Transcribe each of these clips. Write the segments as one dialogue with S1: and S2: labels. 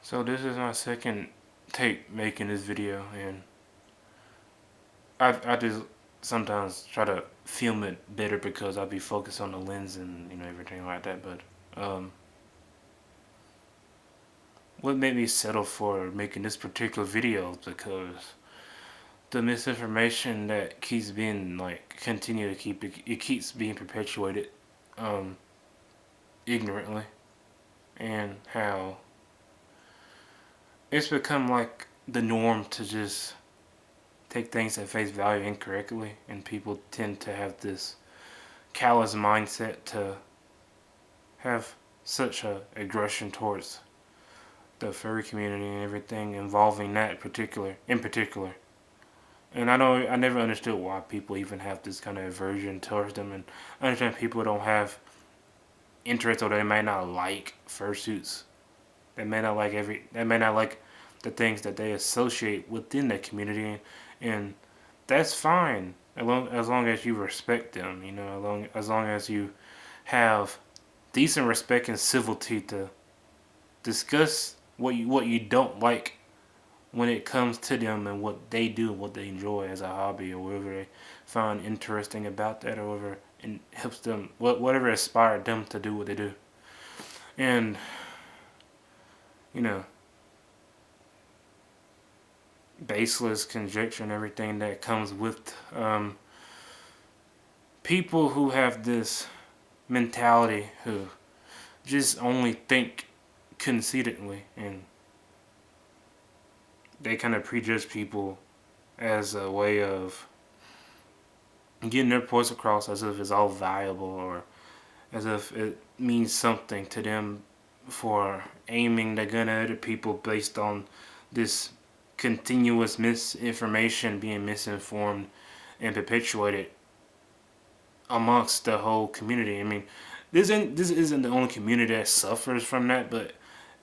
S1: So this is my second take making this video, and I just sometimes try to film it better because I'll be focused on the lens and everything like that. But what made me settle for making this particular video is because the misinformation that keeps being it keeps being perpetuated um, ignorantly, and how it's become like the norm to just take things at face value incorrectly, and people tend to have this callous mindset to have such a aggression towards the furry community and everything involving that in particular. And I never understood why people even have this kind of aversion towards them, and I understand people don't have interest, or they may not like fursuits. They may not like the things that they associate within that community, and that's fine as long as you respect them. As long as you have decent respect and civility to discuss what you don't like when it comes to them and what they do, what they enjoy as a hobby, or whatever they find interesting about that, or whatever and helps them, whatever inspired them to do what they do. And you know, baseless conjecture and everything that comes with people who have this mentality, who just only think conceitedly, and they kind of prejudge people as a way of getting their points across, as if it's all valuable, or as if it means something to them for aiming the gun at other people based on this continuous misinformation being misinformed and perpetuated amongst the whole community. I mean, this isn't the only community that suffers from that, but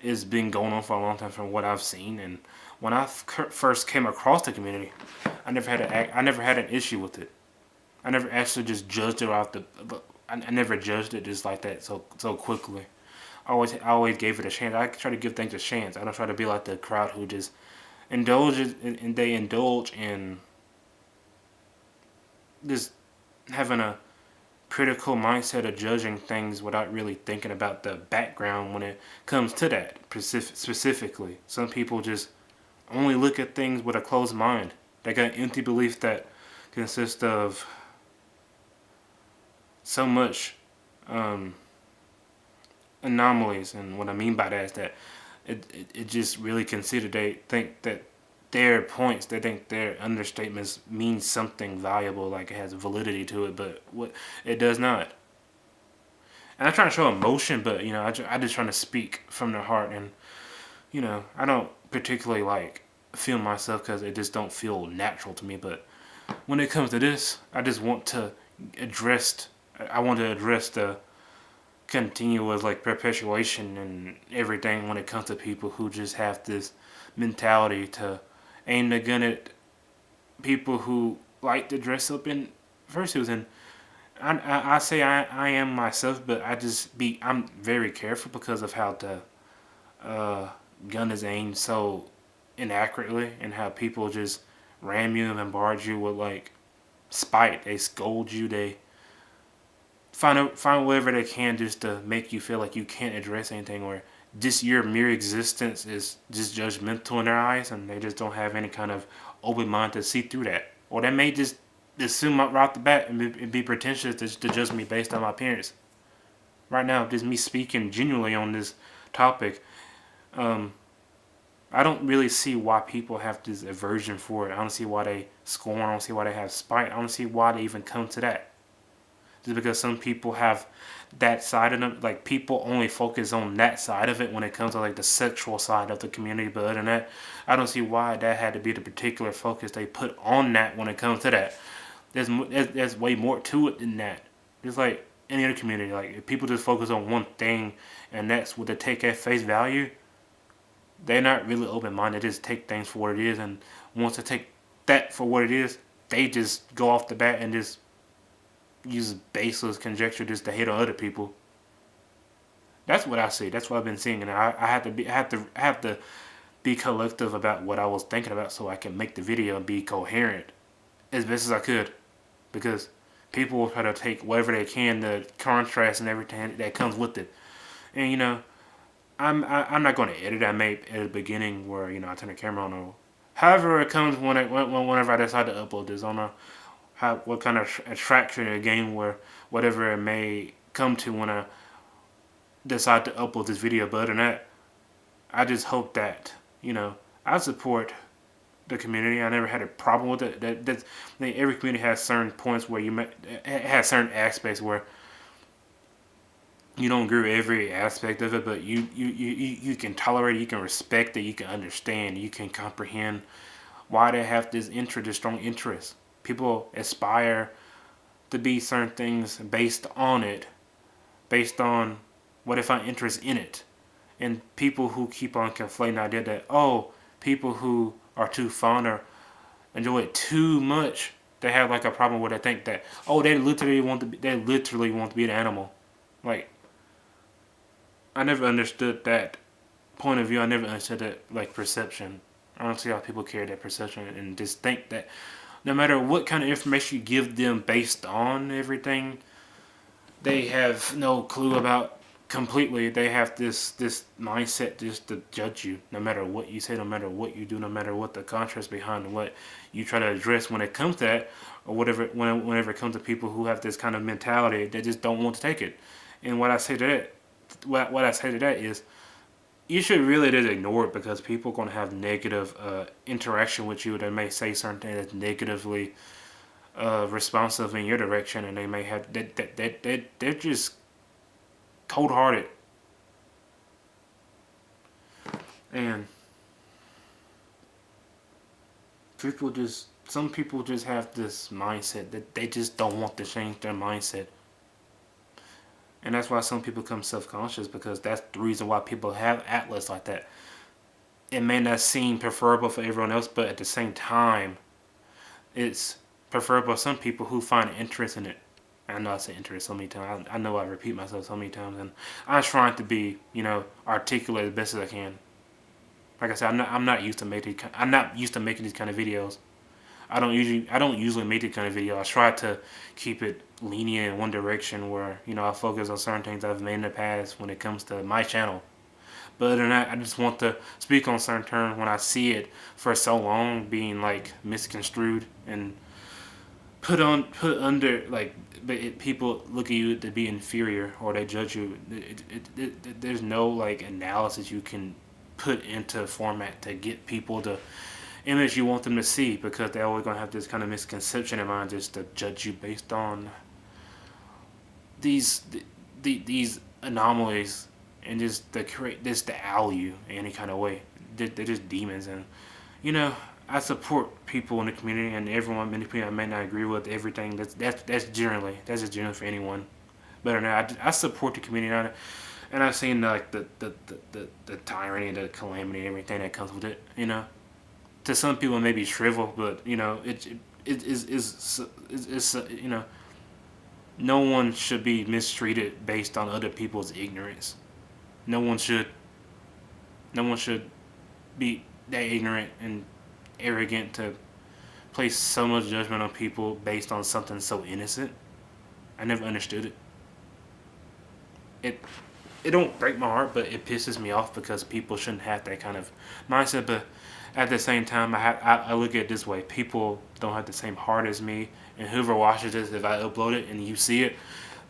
S1: it's been going on for a long time from what I've seen. And when I first came across the community, I never had an issue with it. I never actually just judged it off the. I never judged it just like that so quickly. I always gave it a chance. I try to give things a chance. I don't try to be like the crowd who just indulges and they indulge in just having a critical mindset of judging things without really thinking about the background when it comes to that specifically. Some people just only look at things with a closed mind. They got an empty belief that consists of so much anomalies. And what I mean by that is that it just really considered, they think that they think their understatements mean something valuable, like it has validity to it, but what it does not. And I'm trying to show emotion, but I just trying to speak from the heart, and I don't particularly like feel myself because it just don't feel natural to me. But when it comes to this, I just want to address. I want to address the continuous perpetuation and everything when it comes to people who just have this mentality to aim the gun at people who like to dress up in fursuits. And I say I am myself, but I'm very careful because of how the gun is aimed so inaccurately, and how people just ram you and bombard you with spite. They scold you. They find whatever they can just to make you feel like you can't address anything, or just your mere existence is just judgmental in their eyes, and they just don't have any kind of open mind to see through that. Or they may just assume right off the bat and be pretentious to judge me based on my appearance. Right now, just me speaking genuinely on this topic, I don't really see why people have this aversion for it. I don't see why they scorn. I don't see why they have spite. I don't see why they even come to that. Just because some people have that side of them, people only focus on that side of it when it comes to the sexual side of the community. But other than that, I don't see why that had to be the particular focus they put on that when it comes to that. There's way more to it than that. Just like any other community, if people just focus on one thing and that's what they take at face value, they're not really open minded. They just take things for what it is, and once they take that for what it is, they just go off the bat and just use baseless conjecture just to hate on other people. That's what I see. That's what I've been seeing, and I have to be collective about what I was thinking about so I can make the video and be coherent as best as I could, because people will try to take whatever they can, the contrast and everything that comes with it. And I'm not going to edit. I made at the beginning where I turn the camera on. Or however it comes whenever I decide to upload this. I don't know what kind of attraction or game where whatever it may come to when I decide to upload this video. But other than that, I just hope that I support the community. I never had a problem with it. Every community has certain points where has certain aspects where you don't agree with every aspect of it, but you can tolerate it, you can respect it, you can understand, you can comprehend why they have this strong interest. People aspire to be certain things based on it, based on what they find interest in it. And people who keep on conflating the idea that, people who are too fond or enjoy it too much, they have like a problem where they think that, they literally want to be an animal. Like, I never understood that point of view. I never understood that like perception. I don't see how people carry that perception and just think that no matter what kind of information you give them based on everything, they have no clue about completely. They have this mindset just to judge you, no matter what you say, no matter what you do, no matter what the contrast behind what you try to address when it comes to that, or whatever. Whenever it comes to people who have this kind of mentality, they just don't want to take it. And what I say to that is, you should really just ignore it, because people are going to have negative interaction with you. They may say certain things that's negatively responsive in your direction, and they may have they're just cold hearted. And some people just have this mindset that they just don't want to change their mindset. And that's why some people become self-conscious, because that's the reason why people have outlets like that. It may not seem preferable for everyone else, but at the same time, it's preferable for some people who find interest in it. I know I say interest so many times. I know I repeat myself so many times, and I'm trying to be, articulate as best as I can. Like I said, I'm not used to making these kind of videos. I don't usually make these kind of videos. I try to keep it lenient in one direction, where I focus on certain things I've made in the past when it comes to my channel. But other than that, I just want to speak on certain terms when I see it for so long being like misconstrued and put under, like, people look at you to be inferior, or they judge you. There's no like analysis you can put into format to get people the image you want them to see, because they're always gonna have this kind of misconception in mind, just to judge you based on these anomalies, and just to create this to owl you in any kind of way. They're just demons. And I support people in the community, and everyone in the community I may not agree with everything. That's generally for anyone. But I support the community, and I've seen like the tyranny, the calamity, and everything that comes with it. To some people it may be shrivel, but it's no one should be mistreated based on other people's ignorance. No one should. No one should be that ignorant and arrogant to place so much judgment on people based on something so innocent. I never understood it. It don't break my heart, but it pisses me off, because people shouldn't have that kind of mindset. But at the same time, I look at it this way: people don't have the same heart as me, and whoever watches this, if I upload it and you see it,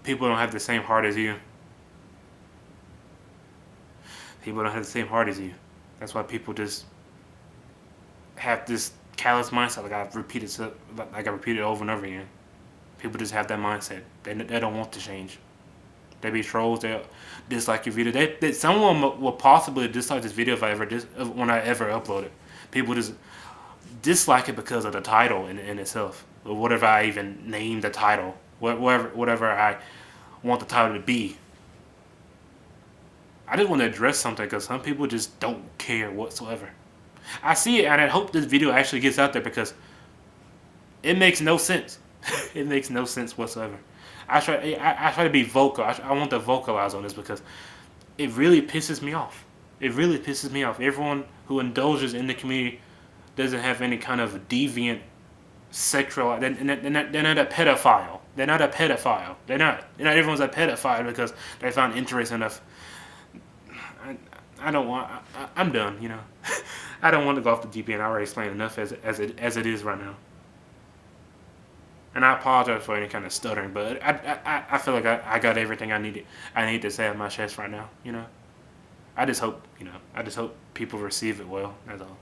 S1: people don't have the same heart as you. People don't have the same heart as you. That's why people just have this callous mindset, like I repeated over and over again. People just have that mindset. They don't want to change. They be trolls. They dislike your video. Someone will possibly dislike this video when I ever upload it. People just dislike it because of the title in itself, or whatever I even name the title, whatever I want the title to be. I just want to address something, because some people just don't care whatsoever. I see it, and I hope this video actually gets out there, because it makes no sense. It makes no sense whatsoever. I try to be vocal. I want to vocalize on this, because it really pisses me off. It really pisses me off. Everyone who indulges in the community doesn't have any kind of deviant sexual. They're not a pedophile. They're not a pedophile. They're not. Everyone's a pedophile because they found interest enough. I don't want. I'm done. I don't want to go off the deep end. I already explained enough as it is right now. And I apologize for any kind of stuttering, but I feel like I got everything I need to say on my chest right now. I just hope people receive it well. That's all.